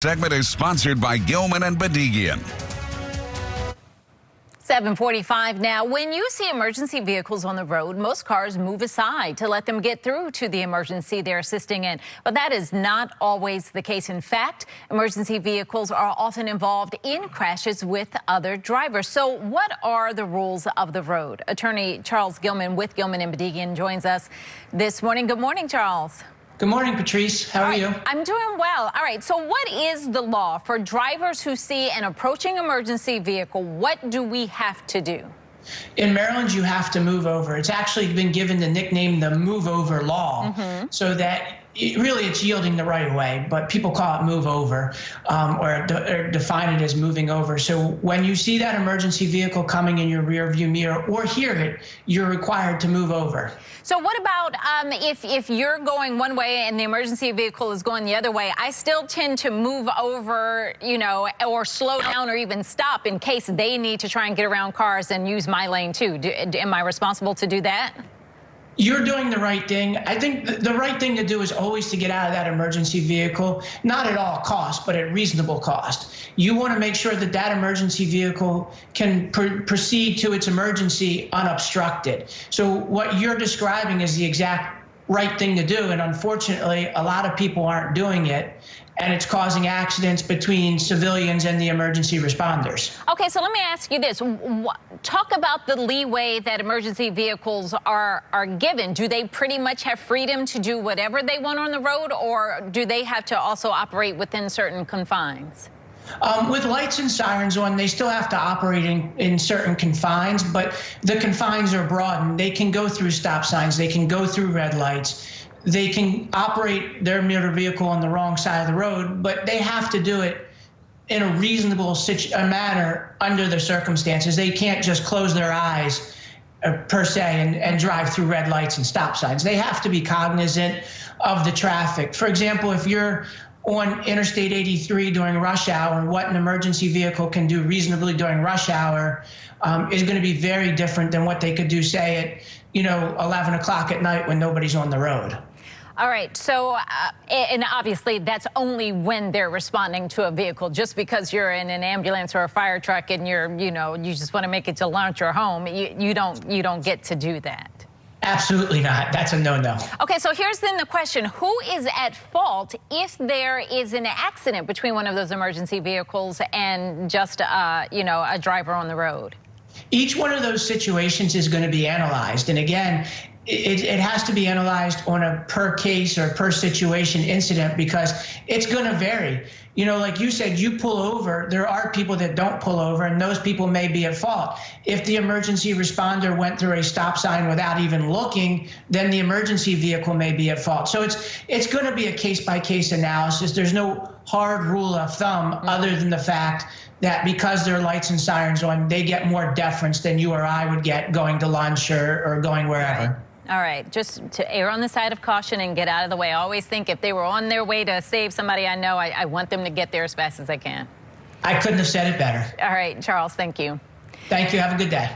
Segment is sponsored by GILMAN Bedigan. 7:45 now. When you see emergency vehicles on the road, most cars move aside to let them get through to the emergency they're assisting in. But that is not always the case. In fact, emergency vehicles are often involved in crashes with other drivers. So what are the rules of the road? Attorney Charles Gilman with GILMAN Bedigan joins us this morning. Good morning, Charles. Good morning, Patrice. How are you? I'm doing well. All right. So what is the law for drivers who see an approaching emergency vehicle? What do we have to do? In Maryland, you have to move over. It's actually been given the nickname the move over law, so that really it's yielding the right of way, but people call it move over or define it as moving over. So when you see that emergency vehicle coming in your rear view mirror or hear it, you're required to move over. So what about if you're going one way and the emergency vehicle is going the other way? I still tend to move over, or slow down or even stop in case they need to try and get around cars and use my lane too. Am I responsible to do that? You're doing the right thing. I think the right thing to do is always to get out of that emergency vehicle, not at all cost, but at reasonable cost. You want to make sure that that emergency vehicle can proceed to its emergency unobstructed. So what you're describing is the exact right thing to do, and unfortunately, a lot of people aren't doing it, and it's causing accidents between civilians and the emergency responders. Okay, so let me ask you this. Talk about the leeway that emergency vehicles are given. Do they pretty much have freedom to do whatever they want on the road, or do they have to also operate within certain confines? With lights and sirens on, they still have to operate in certain confines, but the confines are broadened. They can go through stop signs. They can go through red lights. They can operate their motor vehicle on the wrong side of the road, but they have to do it in a reasonable manner under the circumstances. They can't just close their eyes per se and drive through red lights and stop signs. They have to be cognizant of the traffic. For example, if you're on Interstate 83 during rush hour, what an emergency vehicle can do reasonably during rush hour is going to be very different than what they could do, say, at 11 o'clock at night when nobody's on the road. All right. So, and obviously that's only when they're responding to a vehicle. Just because you're in an ambulance or a fire truck and you just want to make it to lunch or home, you don't get to do that. Absolutely not. That's a no-no. Okay, so here's then the question. Who is at fault if there is an accident between one of those emergency vehicles and just, a driver on the road? Each one of those situations is going to be analyzed. And again, it has to be analyzed on a per case or per situation incident because it's going to vary. Like you said, you pull over, there are people that don't pull over, and those people may be at fault. If the emergency responder went through a stop sign without even looking, then the emergency vehicle may be at fault. So it's going to be a case-by-case analysis. There's no hard rule of thumb other than the fact that because there are lights and sirens on, they get more deference than you or I would get going to lunch or going wherever. Right. All right, just to err on the side of caution and get out of the way. I always think if they were on their way to save somebody I know, I want them to get there as fast as I can. I couldn't have said it better. All right, Charles, thank you. Thank you. Have a good day.